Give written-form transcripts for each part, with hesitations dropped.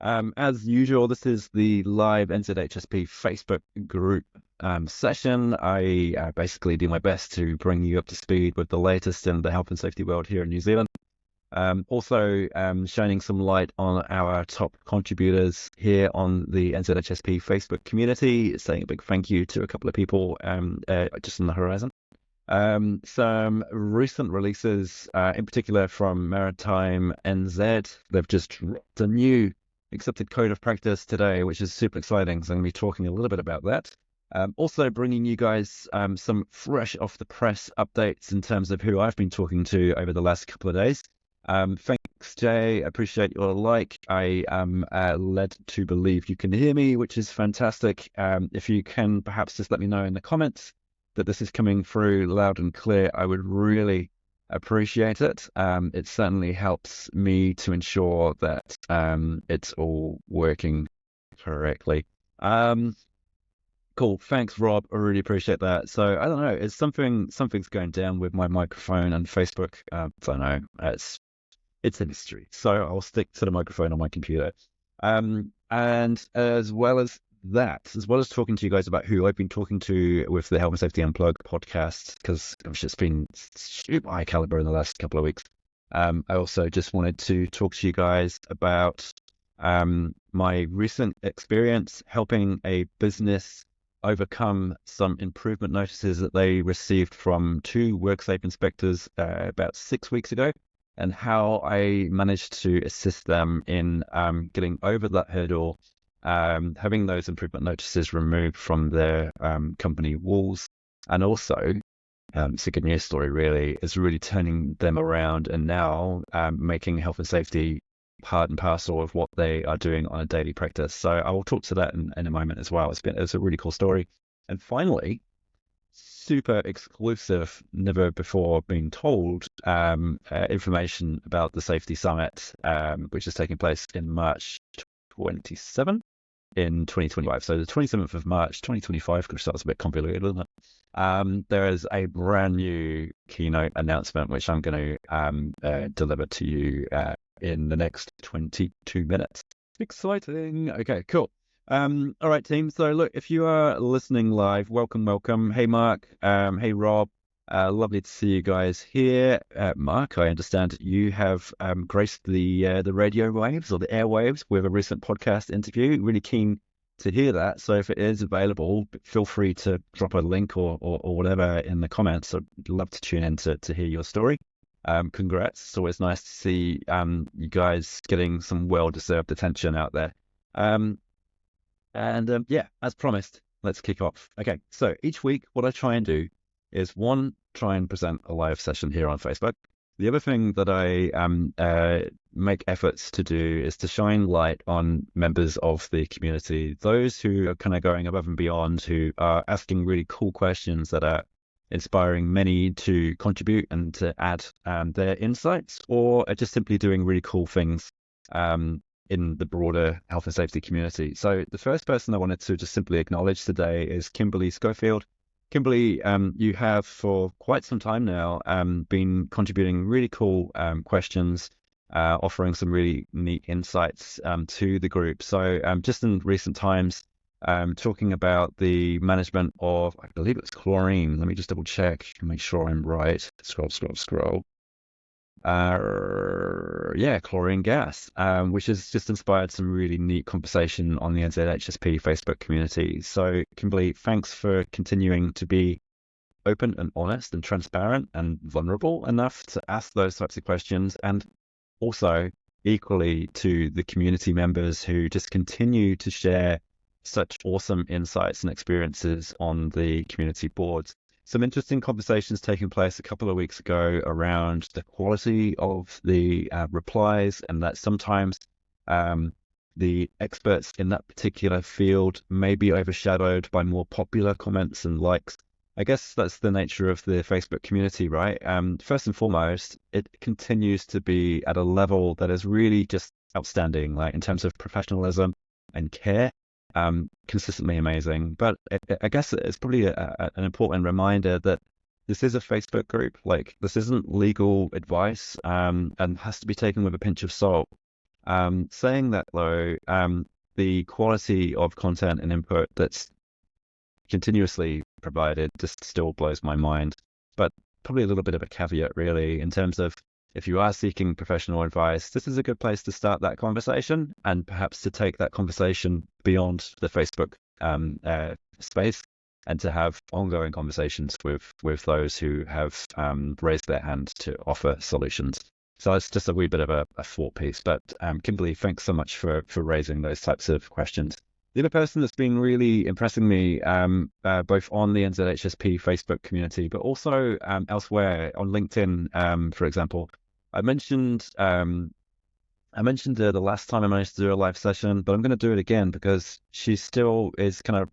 As usual, this is the live NZHSP Facebook group session. I basically do my best to bring you up to speed with the latest in the health and safety world here in New Zealand. Also, shining some light on our top contributors here on the NZHSP Facebook community, saying a big thank you to a couple of people just on the horizon. Some recent releases, in particular from Maritime NZ. They've just dropped a new accepted code of practice today, which is super exciting. So I'm going to be talking a little bit about that. Also bringing you guys some fresh off the press updates in terms of who I've been talking to over the last couple of days. Thanks, Jay. Appreciate your like. I am led to believe you can hear me, which is fantastic. If you can perhaps just let me know in the comments that this is coming through loud and clear, I would really appreciate it. It certainly helps me to ensure that it's all working correctly. Cool. Thanks, Rob. I really appreciate that. So I don't know, it's something's going down with my microphone and Facebook. I don't know. It's a mystery. So I'll stick to the microphone on my computer. And as well as talking to you guys about who I've been talking to with the Health and Safety Unplugged podcast, because it's just been super high caliber in the last couple of weeks. I also just wanted to talk to you guys about my recent experience helping a business overcome some improvement notices that they received from two WorkSafe inspectors about 6 weeks ago, and how I managed to assist them in getting over that hurdle, having those improvement notices removed from their company walls. And also, it's a good news story, really, is really turning them around and now making health and safety part and parcel of what they are doing on a daily practice. So I will talk to that in a moment as well. It's a really cool story. And finally, super exclusive, never before been told information about the Safety Summit, which is taking place in March 27 in 2025. So the 27th of March 2025, because that's a bit convoluted, isn't it? There is a brand new keynote announcement, which I'm going to deliver to you in the next 22 minutes. Exciting. Okay, cool. All right, team. So look, if you are listening live, welcome. Hey, Mark. Hey, Rob. Lovely to see you guys here. Mark, I understand you have graced the radio waves or the airwaves with a recent podcast interview. Really keen to hear that. So if it is available, feel free to drop a link or whatever in the comments. I'd love to tune in to hear your story. Congrats. It's always nice to see you guys getting some well-deserved attention out there. Yeah, as promised, let's kick off. Okay, so each week, what I try and do is one, try and present a live session here on Facebook. The other thing that I make efforts to do is to shine light on members of the community, those who are kind of going above and beyond, who are asking really cool questions that are inspiring many to contribute and to add their insights, or are just simply doing really cool things in the broader health and safety community. So the first person I wanted to just simply acknowledge today is Kimberly Schofield. Kimberly, you have for quite some time now been contributing really cool questions, offering some really neat insights to the group. So just in recent times, talking about the management of, I believe it's chlorine. Let me just double check and make sure I'm right. Scroll. Chlorine gas, which has just inspired some really neat conversation on the NZHSP Facebook community. So Kimberly, thanks for continuing to be open and honest and transparent and vulnerable enough to ask those types of questions, and also equally to the community members who just continue to share such awesome insights and experiences on the community boards. Some interesting conversations taking place a couple of weeks ago around the quality of the replies, and that sometimes the experts in that particular field may be overshadowed by more popular comments and likes. I guess that's the nature of the Facebook community, right? First and foremost, it continues to be at a level that is really just outstanding, like in terms of professionalism and care. Consistently amazing. But I guess it's probably an important reminder that this is a Facebook group. Like, this isn't legal advice, and has to be taken with a pinch of salt. Saying that though, the quality of content and input that's continuously provided just still blows my mind. But probably a little bit of a caveat, really, in terms of if you are seeking professional advice, this is a good place to start that conversation and perhaps to take that conversation beyond the Facebook space and to have ongoing conversations with those who have raised their hand to offer solutions. So it's just a wee bit of a thought piece. But Kimberly, thanks so much for raising those types of questions. The other person that's been really impressing me, both on the NZHSP Facebook community, but also elsewhere on LinkedIn, for example, I mentioned the last time I managed to do a live session, but I'm going to do it again because she still is kind of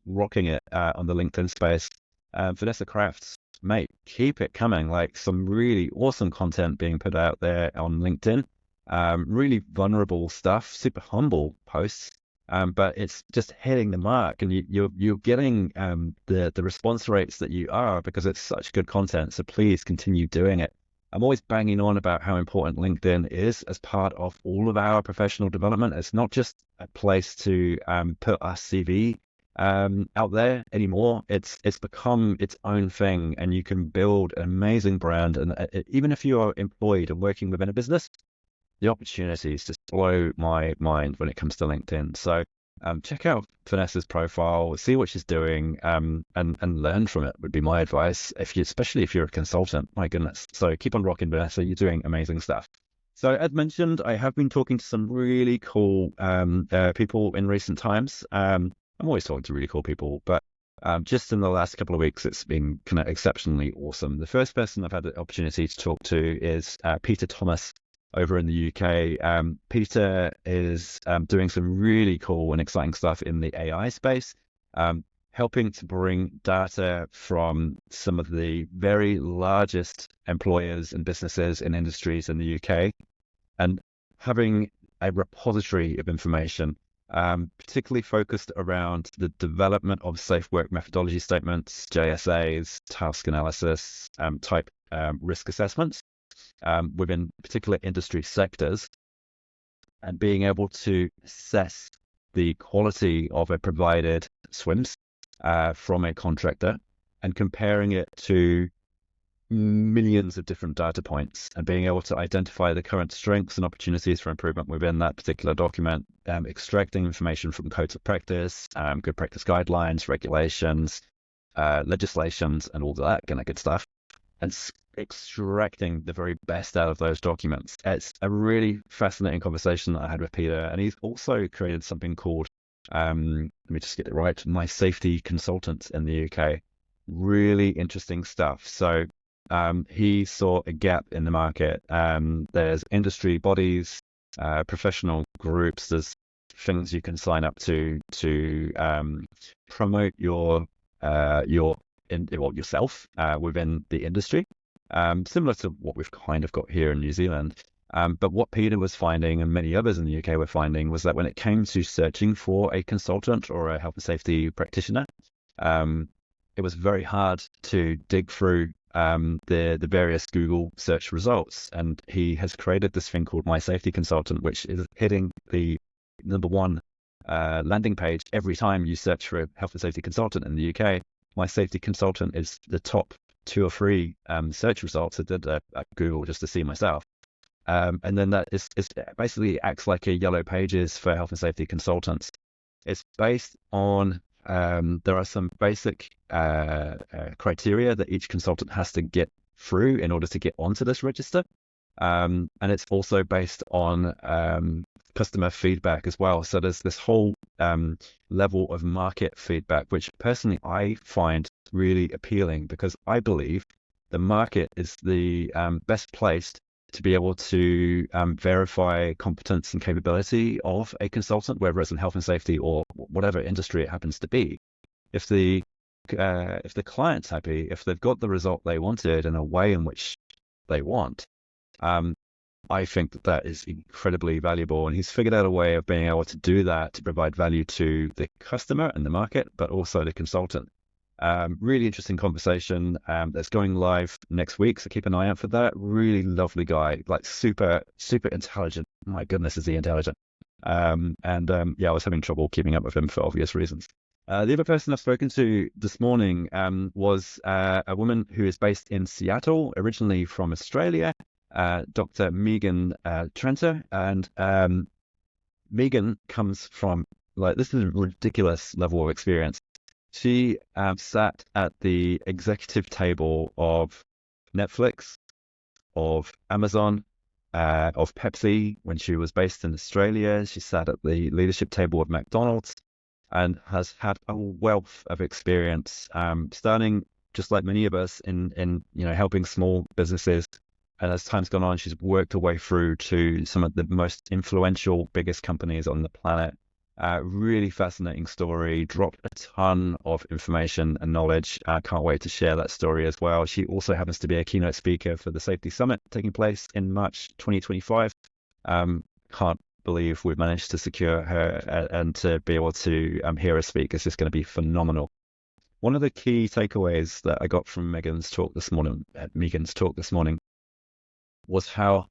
rocking it on the LinkedIn space. Vanessa Crafts, mate, keep it coming. Like some really awesome content being put out there on LinkedIn. Really vulnerable stuff, super humble posts. But it's just hitting the mark, and you're getting the response rates that you are because it's such good content. So please continue doing it. I'm always banging on about how important LinkedIn is as part of all of our professional development. It's not just a place to put our CV out there anymore. It's become its own thing, and you can build an amazing brand. And even if you are employed and working within a business, the opportunities just blow my mind when it comes to LinkedIn. So check out Vanessa's profile, see what she's doing, and learn from it would be my advice, especially if you're a consultant. My goodness. So keep on rocking, Vanessa. You're doing amazing stuff. So as mentioned, I have been talking to some really cool people in recent times. I'm always talking to really cool people, but just in the last couple of weeks, it's been kind of exceptionally awesome. The first person I've had the opportunity to talk to is Peter Thomas over in the UK. Peter is doing some really cool and exciting stuff in the AI space, helping to bring data from some of the very largest employers and businesses and industries in the UK and having a repository of information, particularly focused around the development of safe work methodology statements, JSAs, task analysis, type risk assessments within particular industry sectors, and being able to assess the quality of a provided SWIMS from a contractor and comparing it to millions of different data points and being able to identify the current strengths and opportunities for improvement within that particular document, extracting information from codes of practice, good practice guidelines, regulations, legislations, and all that kind of good stuff, and extracting the very best out of those documents. It's a really fascinating conversation that I had with Peter, and he's also created something called, let me just get it right, My Safety Consultant in the UK. Really interesting stuff. So he saw a gap in the market. There's industry bodies, professional groups, there's things you can sign up to promote yourself within the industry, similar to what we've kind of got here in New Zealand. But what Peter was finding, and many others in the UK were finding, was that when it came to searching for a consultant or a health and safety practitioner, it was very hard to dig through the various Google search results. And he has created this thing called My Safety Consultant, which is hitting the #1 landing page every time you search for a health and safety consultant in the UK. My Safety Consultant is the top 2 or 3 search results. I did Google just to see myself. And then that is basically acts like a yellow pages for health and safety consultants. It's based on, there are some basic criteria that each consultant has to get through in order to get onto this register. And it's also based on customer feedback as well. So there's this whole level of market feedback, which personally I find really appealing, because I believe the market is the best placed to be able to verify competence and capability of a consultant, whether it's in health and safety or whatever industry it happens to be. If the client's happy, if they've got the result they wanted in a way in which they want, I think that is incredibly valuable. And he's figured out a way of being able to do that to provide value to the customer and the market, but also the consultant. Really interesting conversation that's going live next week, so keep an eye out for that. Really lovely guy, like super, super intelligent. My goodness, is he intelligent? Yeah, I was having trouble keeping up with him for obvious reasons. The other person I've spoken to this morning was a woman who is based in Seattle, originally from Australia, Dr. Megan Trenter. And Megan comes from, like, this is a ridiculous level of experience. She sat at the executive table of Netflix, of Amazon, of Pepsi when she was based in Australia. She sat at the leadership table of McDonald's and has had a wealth of experience, starting just like many of us in helping small businesses. And as time's gone on, she's worked her way through to some of the most influential, biggest companies on the planet. Really fascinating story, dropped a ton of information and knowledge. I can't wait to share that story as well. She also happens to be a keynote speaker for the Safety Summit taking place in March 2025. Can't believe we've managed to secure her and to be able to hear her speak. It's just going to be phenomenal. One of the key takeaways that I got from Megan's talk this morning, was how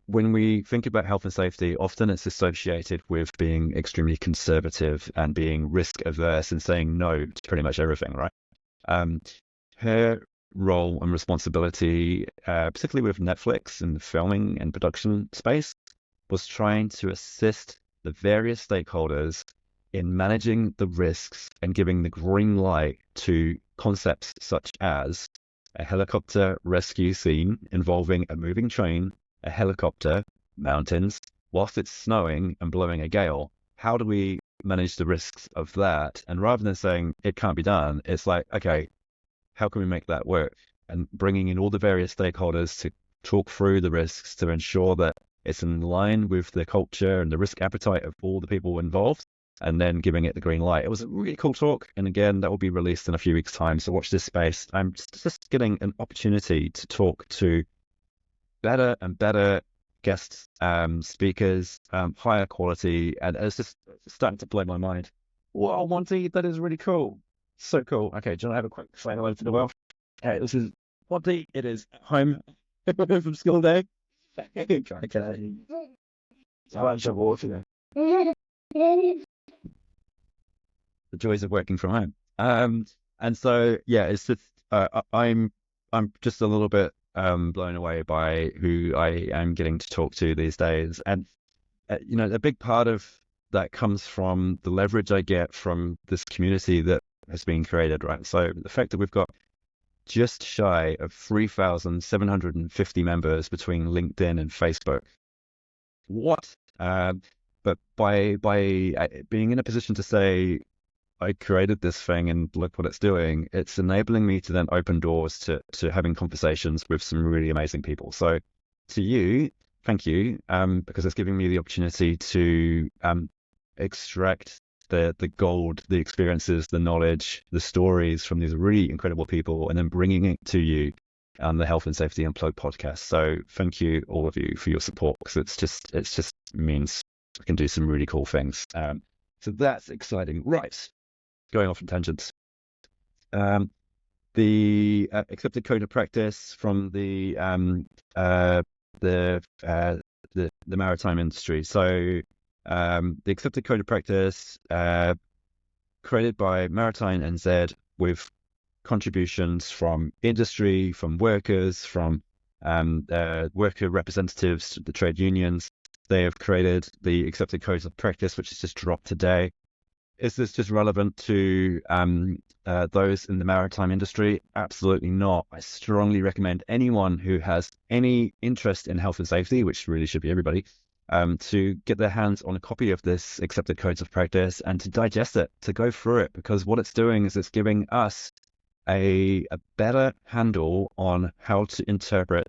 when we think about health and safety, often it's associated with being extremely conservative and being risk averse and saying no to pretty much everything, right? Her role and responsibility, particularly with Netflix and the filming and production space, was trying to assist the various stakeholders in managing the risks and giving the green light to concepts such as a helicopter rescue scene involving a moving train, a helicopter, mountains, whilst it's snowing and blowing a gale. How do we manage the risks of that? And rather than saying it can't be done, it's like, okay, how can we make that work? And bringing in all the various stakeholders to talk through the risks to ensure that it's in line with the culture and the risk appetite of all the people involved, and then giving it the green light. It was a really cool talk. And again, that will be released in a few weeks' time. So watch this space. I'm just getting an opportunity to talk to better and better guest speakers, higher quality. And it's just starting to blow my mind. Wow, Monty, that is really cool. So cool. Okay, do you want to have a quick say hello to the world? Okay, this is Monty. It is home from school day. Okay. The joys of working from home. And so, yeah, it's just, I'm just a little bit blown away by who I am getting to talk to these days. And, a big part of that comes from the leverage I get from this community that has been created, right? So the fact that we've got just shy of 3,750 members between LinkedIn and Facebook. What? But by being in a position to say, I created this thing and look what it's doing, it's enabling me to then open doors to having conversations with some really amazing people. So to you, thank you, because it's giving me the opportunity to extract the gold, the experiences, the knowledge, the stories from these really incredible people, and then bringing it to you on the Health and Safety Unplugged podcast. So thank you, all of you, for your support, because it's just means we can do some really cool things. So that's exciting. Right. Going off on tangents. The accepted code of practice from the maritime industry. So the accepted code of practice created by Maritime NZ with contributions from industry, from workers, from worker representatives, the trade unions. They have created the accepted codes of practice, which is just dropped today. Is this just relevant to those in the maritime industry? Absolutely not. I strongly recommend anyone who has any interest in health and safety, which really should be everybody, to get their hands on a copy of this accepted codes of practice and to digest it, to go through it, because what it's doing is it's giving us a better handle on how to interpret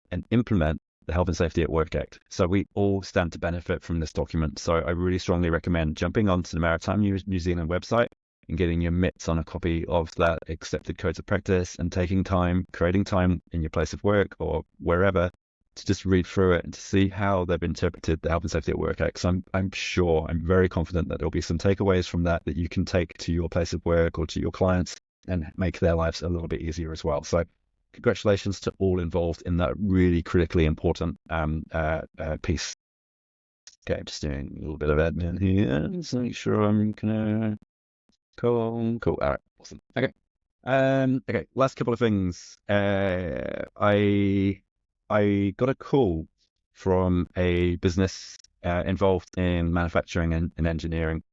and implement the Health and Safety at Work Act. So we all stand to benefit from this document. So I really strongly recommend jumping onto the Maritime New Zealand website and getting your mitts on a copy of that accepted codes of practice and taking time, creating time in your place of work or wherever to just read through it and to see how they've interpreted the Health and Safety at Work Act. So I'm very confident that there'll be some takeaways from that you can take to your place of work or to your clients and make their lives a little bit easier as well. So congratulations to all involved in that really critically important piece. Okay, I'm just doing a little bit of admin here. Just make sure I'm gonna cool. All right, awesome. Okay. Okay, last couple of things. I got a call from a business involved in manufacturing and engineering.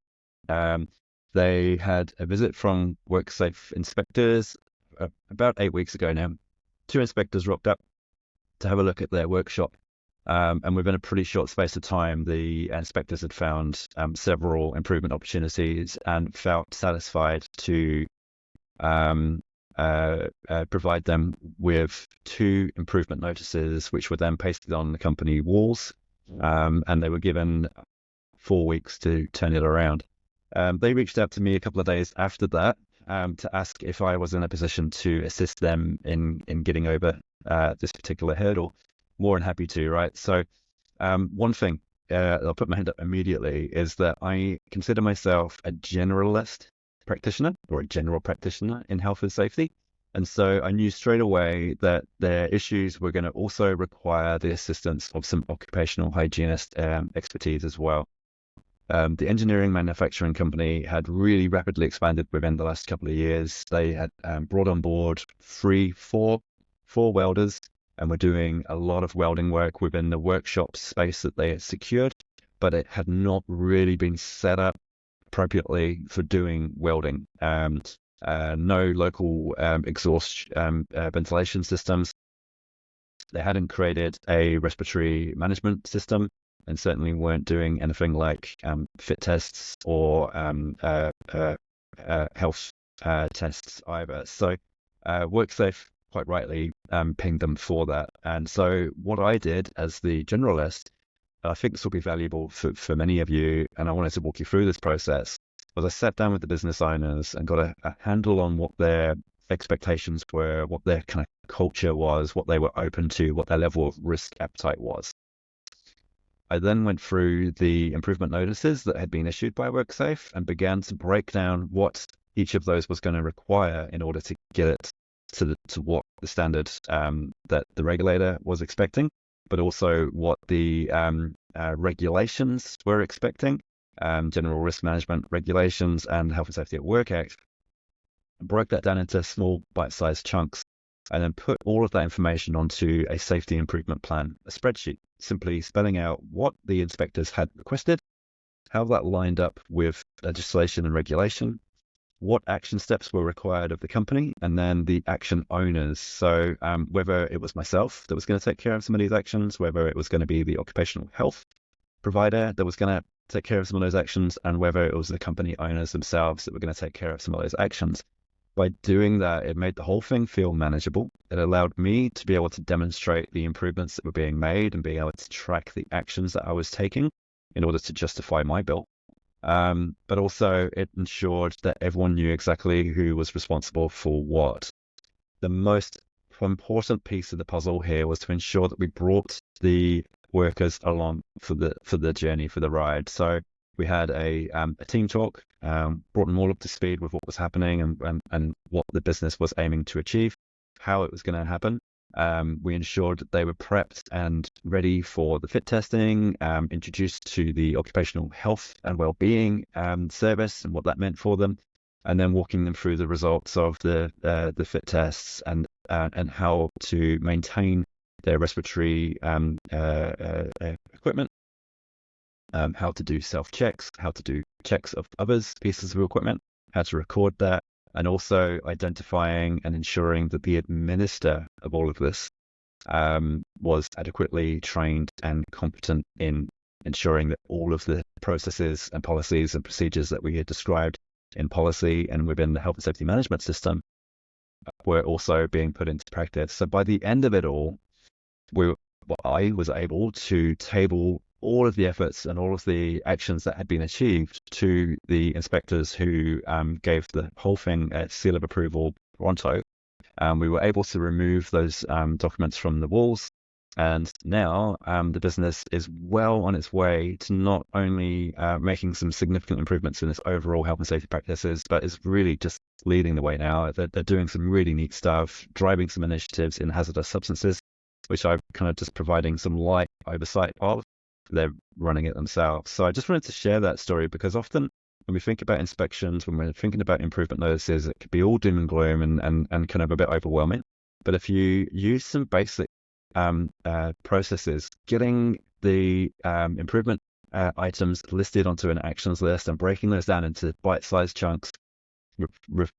They had a visit from WorkSafe Inspectors about 8 weeks ago now. 2 inspectors rocked up to have a look at their workshop. And within a pretty short space of time, the inspectors had found several improvement opportunities and felt satisfied to provide them with 2 improvement notices, which were then pasted on the company walls, and they were given 4 weeks to turn it around. They reached out to me a couple of days after that to ask if I was in a position to assist them in getting over this particular hurdle. More than happy to, right? So one thing I'll put my hand up immediately is that I consider myself a generalist practitioner or a general practitioner in health and safety. And so I knew straight away that their issues were going to also require the assistance of some occupational hygienist expertise as well. The engineering manufacturing company had really rapidly expanded within the last couple of years. They had brought on board four welders, and were doing a lot of welding work within the workshop space that they had secured, but it had not really been set up appropriately for doing welding. No local exhaust ventilation systems. They hadn't created a respiratory management system, and certainly weren't doing anything like fit tests or health tests either. So WorkSafe quite rightly pinged them for that. And so what I did as the generalist, I think this will be valuable for many of you, and I wanted to walk you through this process, was I sat down with the business owners and got a handle on what their expectations were, what their kind of culture was, what they were open to, what their level of risk appetite was. I then went through the improvement notices that had been issued by WorkSafe and began to break down what each of those was going to require in order to get it to what the standard that the regulator was expecting, but also what the regulations were expecting, General Risk Management Regulations and Health and Safety at Work Act. I broke that down into small bite-sized chunks and then put all of that information onto a safety improvement plan, a spreadsheet, simply spelling out what the inspectors had requested, how that lined up with legislation and regulation, what action steps were required of the company, and then the action owners. So whether it was myself that was going to take care of some of these actions, whether it was going to be the occupational health provider that was going to take care of some of those actions, and whether it was the company owners themselves that were going to take care of some of those actions. By doing that, it made the whole thing feel manageable. It allowed me to be able to demonstrate the improvements that were being made and being able to track the actions that I was taking in order to justify my bill. But also it ensured that everyone knew exactly who was responsible for what. The most important piece of the puzzle here was to ensure that we brought the workers along for the journey, for the ride. So we had a team talk, brought them all up to speed with what was happening and what the business was aiming to achieve, how it was going to happen. We ensured that they were prepped and ready for the fit testing, introduced to the occupational health and well-being service and what that meant for them, and then walking them through the results of the fit tests and how to maintain their respiratory equipment, how to do self-checks, how to do checks of others' pieces of equipment, how to record that, and also identifying and ensuring that the administrator of all of this was adequately trained and competent in ensuring that all of the processes and policies and procedures that we had described in policy and within the health and safety management system were also being put into practice. So by the end of it all, I was able to table all of the efforts and all of the actions that had been achieved to the inspectors who gave the whole thing a seal of approval pronto. We were able to remove those documents from the walls And now the business is well on its way to not only making some significant improvements in its overall health and safety practices, but is really just leading the way now. They're doing some really neat stuff, driving some initiatives in hazardous substances, which I'm kind of just providing some light oversight of. They're running it themselves. So I just wanted to share that story because often when we think about inspections, when we're thinking about improvement notices, it could be all doom and gloom and kind of a bit overwhelming. But if you use some basic processes, getting the improvement items listed onto an actions list and breaking those down into bite-sized chunks,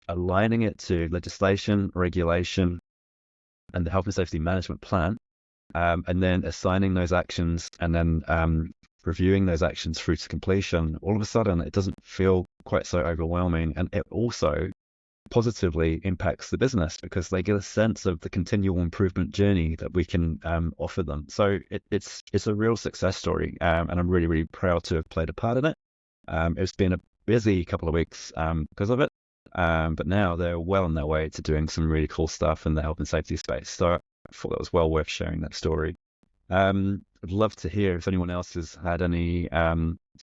aligning it to legislation, regulation, and the health and safety management plan, and then assigning those actions and then reviewing those actions through to completion, all of a sudden it doesn't feel quite so overwhelming. And it also positively impacts the business because they get a sense of the continual improvement journey that we can offer them. So it's a real success story, and I'm really, really proud to have played a part in it. It's been a busy couple of weeks because of it, but now they're well on their way to doing some really cool stuff in the health and safety space. So I thought it was well worth sharing that story. I'd love to hear if anyone else has had any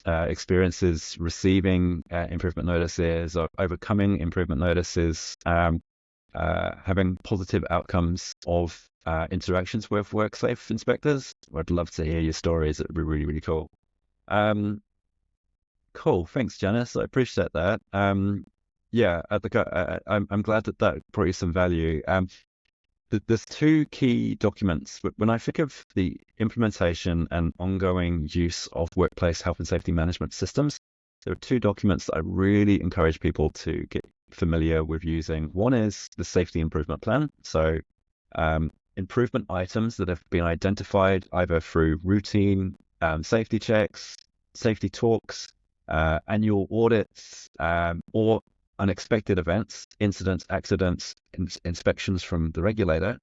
experiences receiving improvement notices or overcoming improvement notices, having positive outcomes of interactions with WorkSafe inspectors. I'd love to hear your stories. It would be really, really cool. Cool. Thanks, Janice. I appreciate that. Yeah, I'm glad that brought you some value. There's two key documents. When I think of the implementation and ongoing use of workplace health and safety management systems, there are two documents that I really encourage people to get familiar with using. One is the safety improvement plan. So improvement items that have been identified either through routine safety checks, safety talks, annual audits, or unexpected events, incidents, accidents, inspections from the regulator,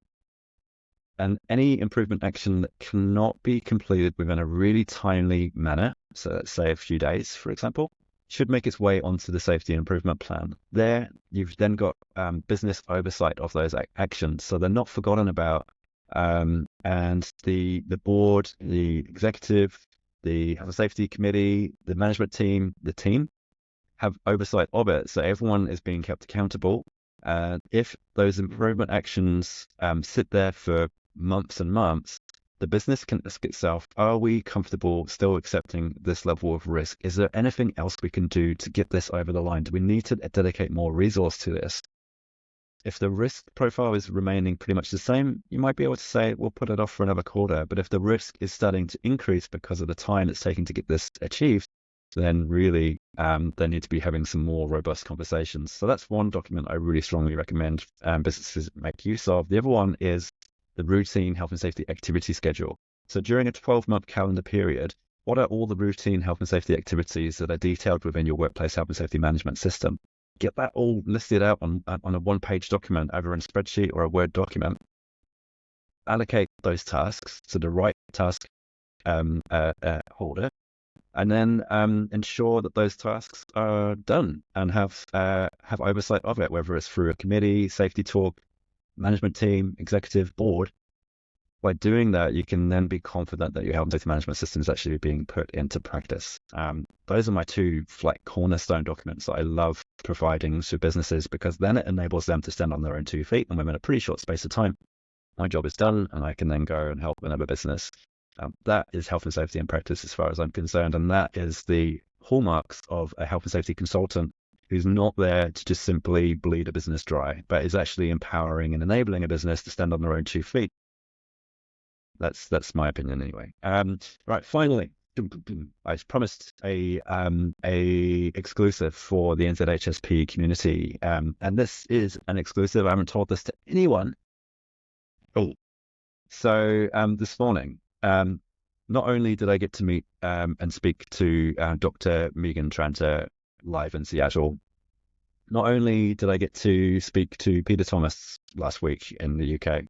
and any improvement action that cannot be completed within a really timely manner, so let's say a few days, for example, should make its way onto the safety improvement plan. There, you've then got business oversight of those actions, so they're not forgotten about, and the board, the executive, the health and safety committee, the management team, the team have oversight of it, so everyone is being kept accountable. If those improvement actions sit there for months and months, the business can ask itself, are we comfortable still accepting this level of risk? Is there anything else we can do to get this over the line? Do we need to dedicate more resource to this? If the risk profile is remaining pretty much the same, you might be able to say, we'll put it off for another quarter. But if the risk is starting to increase because of the time it's taking to get this achieved, then really they need to be having some more robust conversations. So that's one document I really strongly recommend businesses make use of. The other one is the routine health and safety activity schedule. So during a 12-month calendar period, what are all the routine health and safety activities that are detailed within your workplace health and safety management system? Get that all listed out on a one-page document, either in a spreadsheet or a Word document. Allocate those tasks to the right task holder, and then ensure that those tasks are done and have oversight of it, whether it's through a committee, safety talk, management team, executive board. By doing that, you can then be confident that your health and safety management system is actually being put into practice. Those are my two cornerstone documents that I love providing to businesses, because then it enables them to stand on their own 2 feet, and within a pretty short space of time, my job is done and I can then go and help another business. That is health and safety in practice as far as I'm concerned, and that is the hallmarks of a health and safety consultant who's not there to just simply bleed a business dry, but is actually empowering and enabling a business to stand on their own 2 feet. That's my opinion anyway. Right, finally, I promised a exclusive for the NZHSP community, and this is an exclusive. I haven't told this to anyone. Oh, so this morning, not only did I get to meet and speak to Dr. Megan Tranter live in Seattle, not only did I get to speak to Peter Thomas last week in the UK,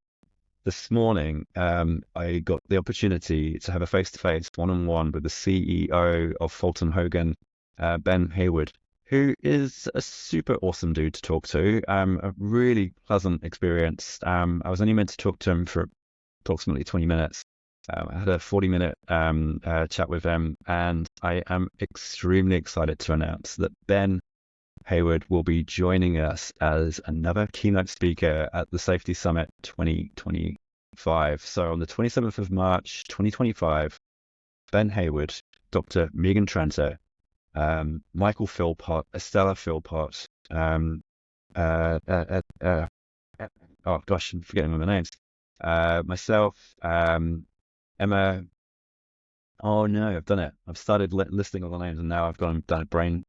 this morning I got the opportunity to have a face-to-face one-on-one with the CEO of Fulton Hogan, Ben Hayward, who is a super awesome dude to talk to. A really pleasant experience. I was only meant to talk to him for approximately 20 minutes. I had a 40-minute chat with him, and I am extremely excited to announce that Ben Hayward will be joining us as another keynote speaker at the Safety Summit 2025. So on the 27th of March, 2025, Ben Hayward, Dr. Megan Tranter, Michael Philpott, Estella Philpott, oh gosh, I'm forgetting all the names. Myself, Emma. Oh no, I've done it. I've started listing all the names, and now I've done a brain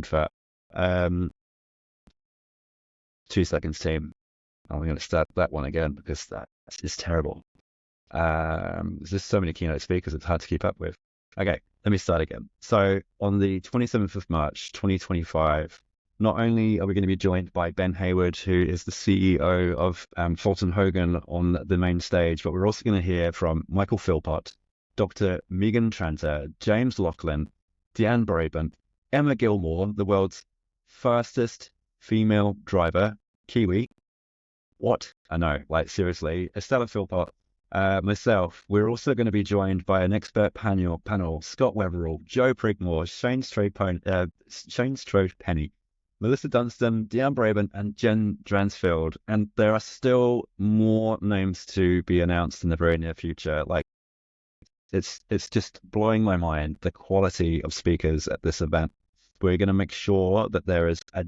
fart. 2 seconds, team. I'm going to start that one again because that's just terrible. There's just so many keynote speakers, it's hard to keep up with. Okay, let me start again. So on the 27th of March, 2025, not only are we going to be joined by Ben Hayward, who is the CEO of Fulton Hogan on the main stage, but we're also going to hear from Michael Philpott, Dr. Megan Tranter, James Laughlin, Deanne Brabant, Emma Gilmore, the world's fastest female driver, Kiwi. What? I know, like seriously, Estella Philpott, myself. We're also going to be joined by an expert panel, Scott Wetherill, Joe Prigmore, Shane Strode-Penny, Melissa Dunstan, Deanne Brabant, and Jen Dransfield. And there are still more names to be announced in the very near future. Like, it's just blowing my mind, the quality of speakers at this event. We're going to make sure that there is a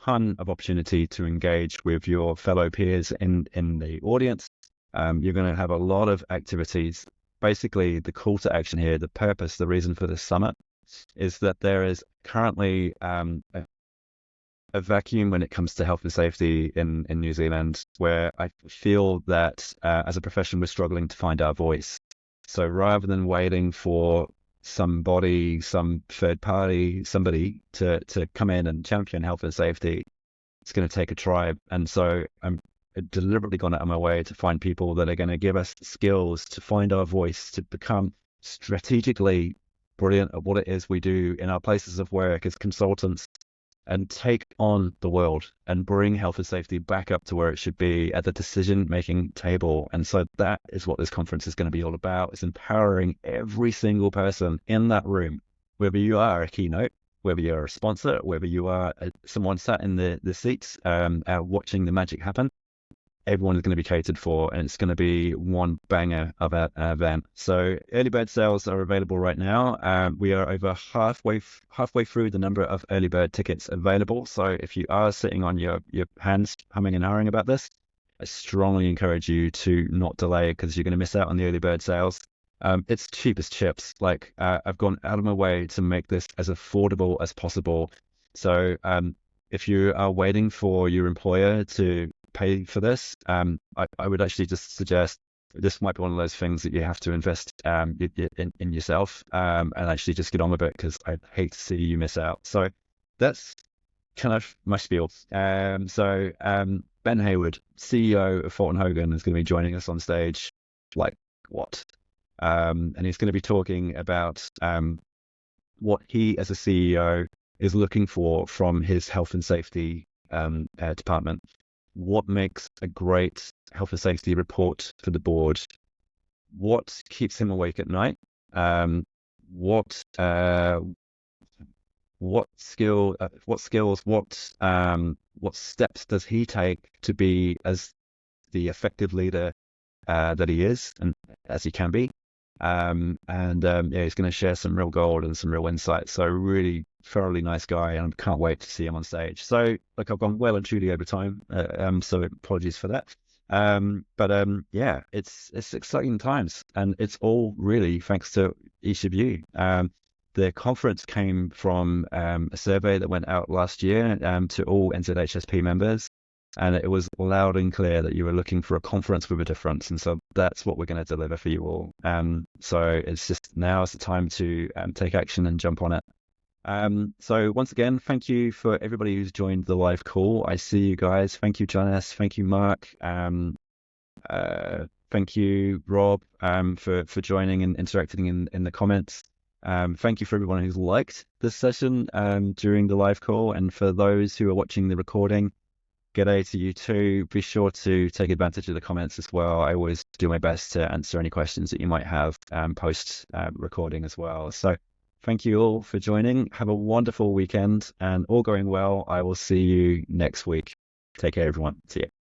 ton of opportunity to engage with your fellow peers in the audience. You're going to have a lot of activities. Basically, the call to action here, the purpose, the reason for this summit is that there is currently a vacuum when it comes to health and safety in New Zealand, where I feel that as a profession, we're struggling to find our voice. So rather than waiting for somebody, some third party, somebody to come in and champion health and safety, it's going to take a tribe. And so I'm deliberately gone out of my way to find people that are going to give us skills to find our voice, to become strategically brilliant at what it is we do in our places of work as consultants, and take on the world and bring health and safety back up to where it should be at the decision-making table. And so that is what this conference is going to be all about. It's empowering every single person in that room, whether you are a keynote, whether you're a sponsor, whether you are someone sat in the seats watching the magic happen. Everyone is going to be catered for, and it's going to be one banger of an event. So early bird sales are available right now. We are over halfway through the number of early bird tickets available. So if you are sitting on your hands humming and hawing about this, I strongly encourage you to not delay, because you're going to miss out on the early bird sales. It's cheap as chips. Like I've gone out of my way to make this as affordable as possible. So if you are waiting for your employer to pay for this, I would actually just suggest this might be one of those things that you have to invest in yourself, and actually just get on with it, because I'd hate to see you miss out. So that's kind of my spiel. Ben Hayward, CEO of Fulton Hogan, is going to be joining us on stage. Like what? And he's going to be talking about what he as a CEO is looking for from his health and safety department. What makes a great health and safety report for the board? What keeps him awake at night? What skills, what steps does he take to be as the effective leader that he is and as he can be? Yeah, he's going to share some real gold and some real insights. So really thoroughly nice guy, and I can't wait to see him on stage. So like, I've gone well and truly over time, so apologies for that. Yeah, it's exciting times, and it's all really thanks to each of you. The conference came from a survey that went out last year to all NZHSP members, and it was loud and clear that you were looking for a conference with a difference. And so that's what we're going to deliver for you all. So it's just, now is the time to take action and jump on it. So once again, thank you for everybody who's joined the live call. I see you guys. Thank you, Janice. Thank you, Mark. Thank you, Rob, for joining and interacting in the comments. Thank you for everyone who's liked this session during the live call, and for those who are watching the recording, G'day to you too. Be sure to take advantage of the comments as well. I always do my best to answer any questions that you might have post recording as well. So thank you all for joining. Have a wonderful weekend, and all going well, I will see you next week. Take care, everyone. See you.